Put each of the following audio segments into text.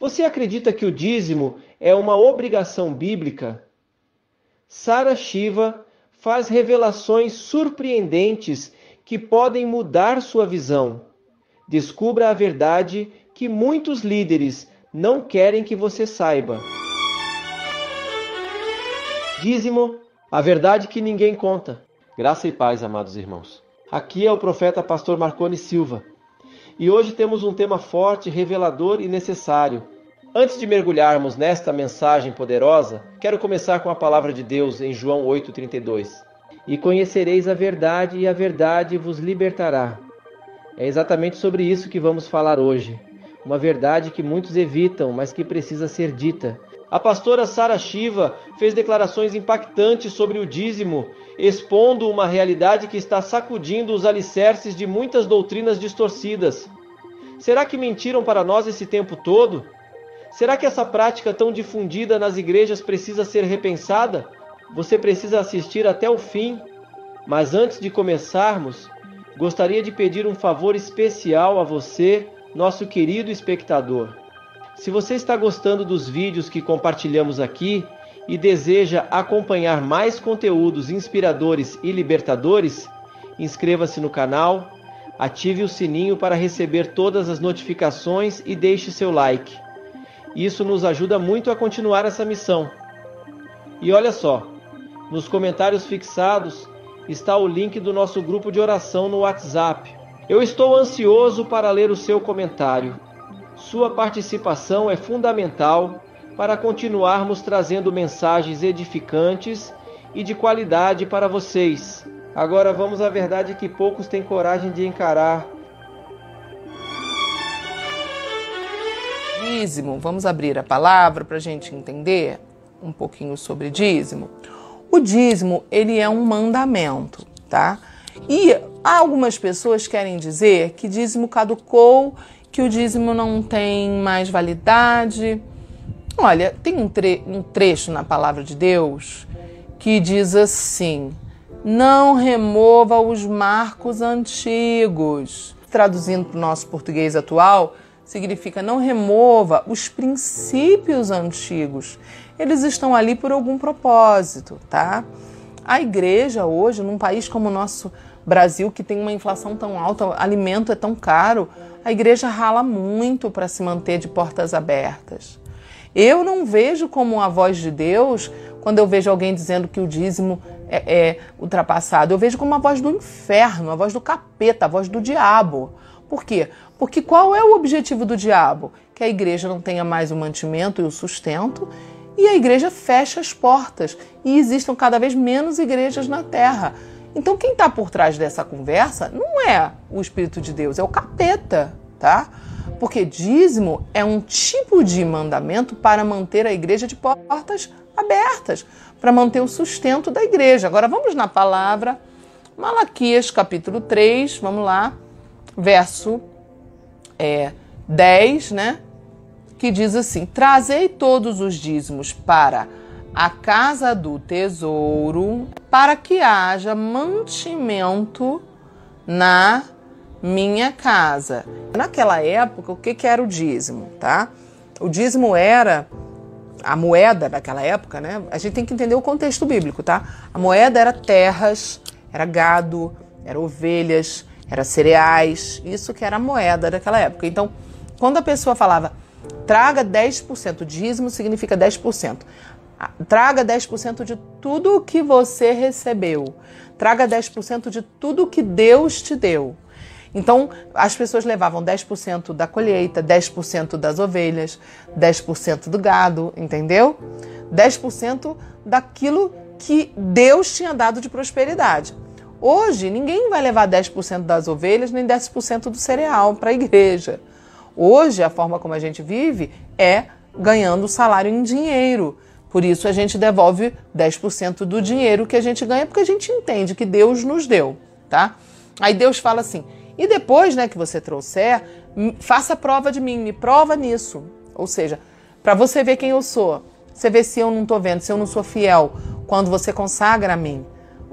Você acredita que o dízimo é uma obrigação bíblica? Sara Shiva faz revelações surpreendentes que podem mudar sua visão. Descubra a verdade que muitos líderes não querem que você saiba. Dízimo, a verdade que ninguém conta. Graça e paz, amados irmãos. Aqui é o profeta pastor Marconi Silva. E hoje temos um tema forte, revelador e necessário. Antes de mergulharmos nesta mensagem poderosa, quero começar com a palavra de Deus em João 8,32. E conhecereis a verdade, e a verdade vos libertará. É exatamente sobre isso que vamos falar hoje. Uma verdade que muitos evitam, mas que precisa ser dita. A pastora Sara Shiva fez declarações impactantes sobre o dízimo, expondo uma realidade que está sacudindo os alicerces de muitas doutrinas distorcidas. Será que mentiram para nós esse tempo todo? Será que essa prática tão difundida nas igrejas precisa ser repensada? Você precisa assistir até o fim. Mas antes de começarmos, gostaria de pedir um favor especial a você, nosso querido espectador. Se você está gostando dos vídeos que compartilhamos aqui e deseja acompanhar mais conteúdos inspiradores e libertadores, inscreva-se no canal, ative o sininho para receber todas as notificações e deixe seu like. Isso nos ajuda muito a continuar essa missão. E olha só, nos comentários fixados está o link do nosso grupo de oração no WhatsApp. Eu estou ansioso para ler o seu comentário. Sua participação é fundamental para continuarmos trazendo mensagens edificantes e de qualidade para vocês. Agora vamos à verdade que poucos têm coragem de encarar. Dízimo, vamos abrir a palavra para a gente entender um pouquinho sobre dízimo. O dízimo, ele é um mandamento, tá? E algumas pessoas querem dizer que dízimo caducou, que o dízimo não tem mais validade. Olha, tem um trecho na palavra de Deus que diz assim: não remova os marcos antigos. Traduzindo para o nosso português atual, significa não remova os princípios antigos. Eles estão ali por algum propósito, tá? A igreja hoje, num país como o nosso Brasil, que tem uma inflação tão alta, alimento é tão caro, a igreja rala muito para se manter de portas abertas. Eu não vejo como a voz de Deus quando eu vejo alguém dizendo que o dízimo é ultrapassado. Eu vejo como a voz do inferno, a voz do capeta, a voz do diabo. Por quê? Porque qual é o objetivo do diabo? Que a igreja não tenha mais o mantimento e o sustento e a igreja feche as portas e existam cada vez menos igrejas na terra. Então quem está por trás dessa conversa não é o Espírito de Deus, é o capeta, tá? Porque dízimo é um tipo de mandamento para manter a igreja de portas abertas, para manter o sustento da igreja. Agora vamos na palavra, Malaquias capítulo 3, vamos lá, verso 10, né? Que diz assim: trazei todos os dízimos para a casa do tesouro, para que haja mantimento na minha casa. Naquela época, o que era o dízimo, tá? O dízimo era a moeda daquela época, né? A gente tem que entender o contexto bíblico, tá? A moeda era terras, era gado, era ovelhas, era cereais, isso que era a moeda daquela época. Então, quando a pessoa falava traga 10%, dízimo significa 10%. Traga 10% de tudo que você recebeu. Traga 10% de tudo que Deus te deu. Então, as pessoas levavam 10% da colheita, 10% das ovelhas, 10% do gado, entendeu? 10% daquilo que Deus tinha dado de prosperidade. Hoje, ninguém vai levar 10% das ovelhas nem 10% do cereal para a igreja. Hoje, a forma como a gente vive é ganhando salário em dinheiro. Por isso, a gente devolve 10% do dinheiro que a gente ganha, porque a gente entende que Deus nos deu, tá? Aí Deus fala assim: e depois, né, que você trouxer, faça prova de mim, me prova nisso. Ou seja, para você ver quem eu sou. Você vê se eu não estou vendo, se eu não sou fiel, quando você consagra a mim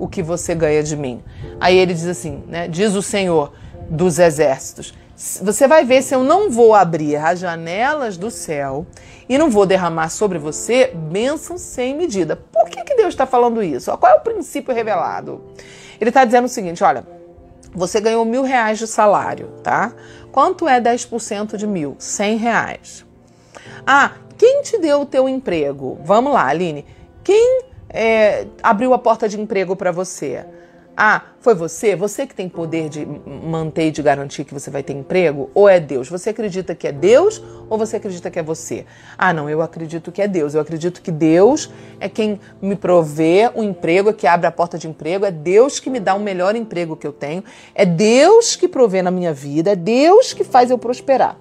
o que você ganha de mim. Aí ele diz assim, né? Diz o Senhor dos Exércitos: Você vai ver se eu não vou abrir as janelas do céu e não vou derramar sobre você bênção sem medida. Por que Deus está falando isso? Qual é o princípio revelado? Ele está dizendo o seguinte, olha, você ganhou R$1.000 de salário, tá? Quanto é 10% de 1.000? R$100. Ah, quem te deu o teu emprego? Vamos lá, Aline. Quem abriu a porta de emprego para você? Ah, foi você? Você que tem poder de manter e de garantir que você vai ter emprego? Ou é Deus? Você acredita que é Deus ou você acredita que é você? Ah, não, eu acredito que é Deus. Eu acredito que Deus é quem me provê o emprego, é que abre a porta de emprego. É Deus que me dá o melhor emprego que eu tenho. É Deus que provê na minha vida. É Deus que faz eu prosperar.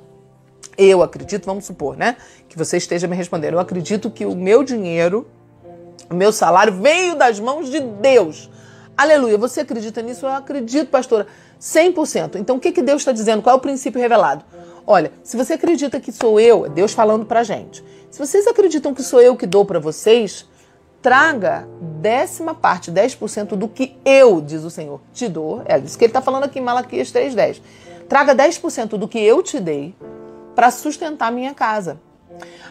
Eu acredito, vamos supor, né? Que você esteja me respondendo. Eu acredito que o meu dinheiro, o meu salário veio das mãos de Deus. Aleluia, você acredita nisso? Eu acredito, pastora, 100%. Então, o que Deus está dizendo? Qual é o princípio revelado? Olha, se você acredita que sou eu, é Deus falando pra gente. Se vocês acreditam que sou eu que dou para vocês, traga 10%, 10% do que eu, diz o Senhor, te dou. É isso que ele está falando aqui em Malaquias 3:10. Traga 10% do que eu te dei para sustentar a minha casa.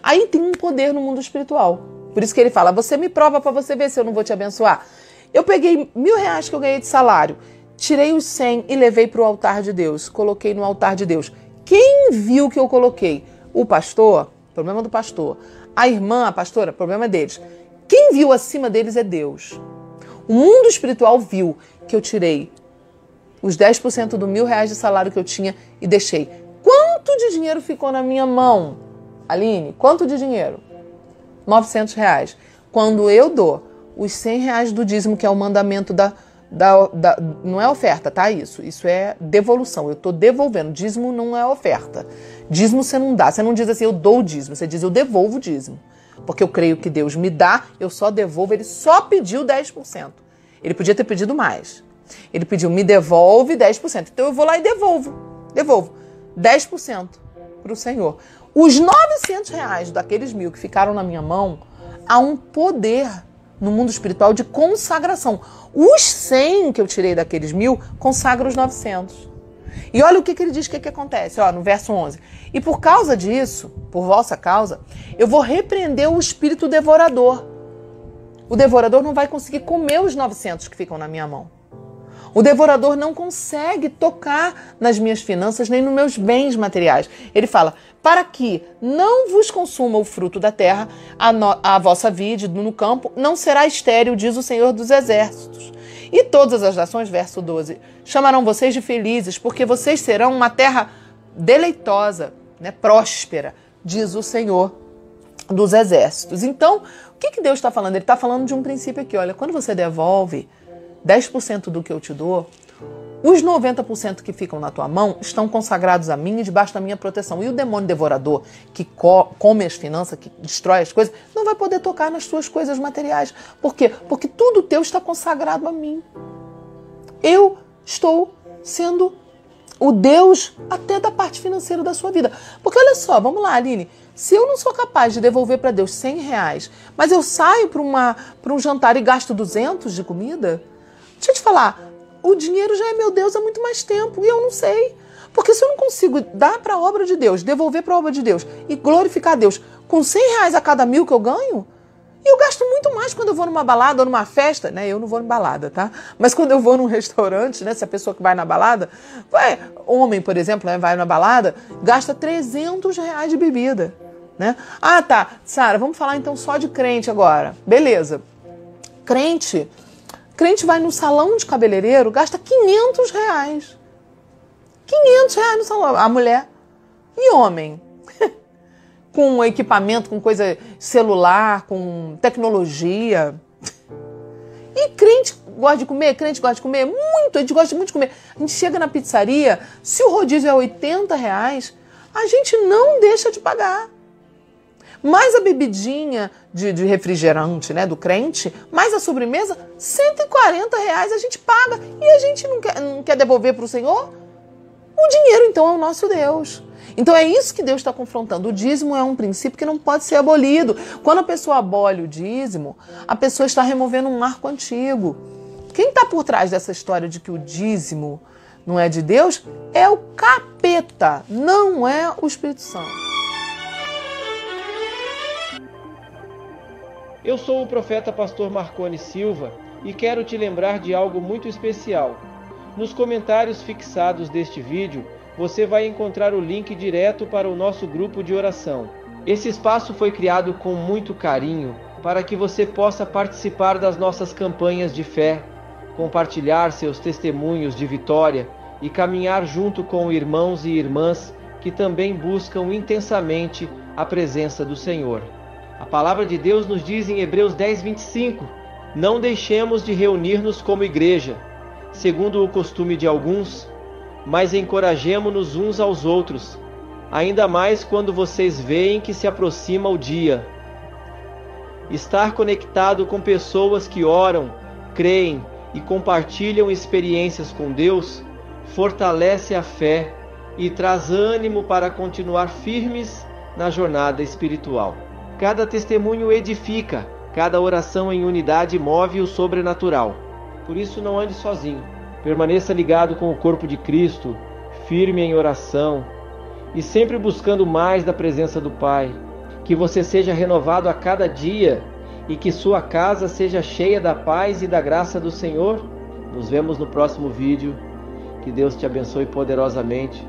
Aí tem um poder no mundo espiritual. Por isso que ele fala, você me prova para você ver se eu não vou te abençoar. Eu peguei R$1.000 que eu ganhei de salário, tirei os 100 e levei para o altar de Deus. Coloquei no altar de Deus. Quem viu que eu coloquei? O pastor, problema do pastor. A irmã, a pastora, problema deles. Quem viu acima deles é Deus. O mundo espiritual viu que eu tirei os 10% do R$1.000 de salário que eu tinha e deixei. Quanto de dinheiro ficou na minha mão? Aline, quanto de dinheiro? R$900. Quando eu dou os R$100 do dízimo, que é o mandamento não é oferta, tá? Isso é devolução. Eu estou devolvendo. Dízimo não é oferta. Dízimo você não dá. Você não diz assim, eu dou o dízimo. Você diz, eu devolvo o dízimo. Porque eu creio que Deus me dá, eu só devolvo. Ele só pediu 10%. Ele podia ter pedido mais. Ele pediu, me devolve 10%. Então eu vou lá e devolvo. Devolvo 10% para o Senhor. Os R$900 daqueles 1.000 que ficaram na minha mão, há um poder no mundo espiritual de consagração. Os 100 que eu tirei daqueles 1.000 consagra os 900. E olha o que ele diz que acontece, ó, no verso 11. E por causa disso, por vossa causa, eu vou repreender o espírito devorador. O devorador não vai conseguir comer os 900 que ficam na minha mão. O devorador não consegue tocar nas minhas finanças nem nos meus bens materiais. Ele fala, para que não vos consuma o fruto da terra, a vossa vide no campo não será estéril, diz o Senhor dos Exércitos. E todas as nações, verso 12, chamarão vocês de felizes, porque vocês serão uma terra deleitosa, né, próspera, diz o Senhor dos Exércitos. Então, o que Deus está falando? Ele está falando de um princípio aqui, olha, quando você devolve 10% do que eu te dou, os 90% que ficam na tua mão estão consagrados a mim e debaixo da minha proteção. E o demônio devorador que come as finanças, que destrói as coisas, não vai poder tocar nas tuas coisas materiais. Por quê? Porque tudo teu está consagrado a mim. Eu estou sendo o Deus até da parte financeira da sua vida. Porque olha só, vamos lá, Aline, se eu não sou capaz de devolver para Deus R$100, mas eu saio para um jantar e gasto 200 de comida, deixa eu te falar, o dinheiro já é meu Deus há muito mais tempo e eu não sei. Porque se eu não consigo dar para a obra de Deus, devolver para a obra de Deus e glorificar a Deus com R$100 a cada 1.000 que eu ganho, eu gasto muito mais quando eu vou numa balada ou numa festa, né? Eu não vou em balada, tá? Mas quando eu vou num restaurante, né? Se a pessoa que vai na balada, homem, por exemplo, né? Vai na balada, gasta R$300 de bebida, né? Ah, tá. Sara, vamos falar então só de crente agora. Beleza. Crente vai no salão de cabeleireiro, gasta R$500. R$500 no salão. A mulher. E homem? Com equipamento, com coisa celular, com tecnologia. E crente gosta de comer? Crente gosta de comer? Muito, a gente gosta muito de comer. A gente chega na pizzaria, se o rodízio é R$80, a gente não deixa de pagar. Mais a bebidinha de refrigerante, né, do crente, mais a sobremesa, R$140 a gente paga. E a gente não quer devolver para o Senhor? O dinheiro, então, é o nosso Deus. Então é isso que Deus está confrontando. O dízimo é um princípio que não pode ser abolido. Quando a pessoa abole o dízimo, a pessoa está removendo um marco antigo. Quem está por trás dessa história de que o dízimo não é de Deus, é o capeta, não é o Espírito Santo. Eu sou o profeta pastor Marconi Silva e quero te lembrar de algo muito especial. Nos comentários fixados deste vídeo, você vai encontrar o link direto para o nosso grupo de oração. Esse espaço foi criado com muito carinho para que você possa participar das nossas campanhas de fé, compartilhar seus testemunhos de vitória e caminhar junto com irmãos e irmãs que também buscam intensamente a presença do Senhor. A palavra de Deus nos diz em Hebreus 10:25: não deixemos de reunir-nos como igreja, segundo o costume de alguns, mas encorajemo-nos uns aos outros, ainda mais quando vocês veem que se aproxima o dia. Estar conectado com pessoas que oram, creem e compartilham experiências com Deus fortalece a fé e traz ânimo para continuar firmes na jornada espiritual. Cada testemunho edifica, cada oração em unidade move o sobrenatural. Por isso não ande sozinho. Permaneça ligado com o corpo de Cristo, firme em oração e sempre buscando mais da presença do Pai. Que você seja renovado a cada dia e que sua casa seja cheia da paz e da graça do Senhor. Nos vemos no próximo vídeo. Que Deus te abençoe poderosamente.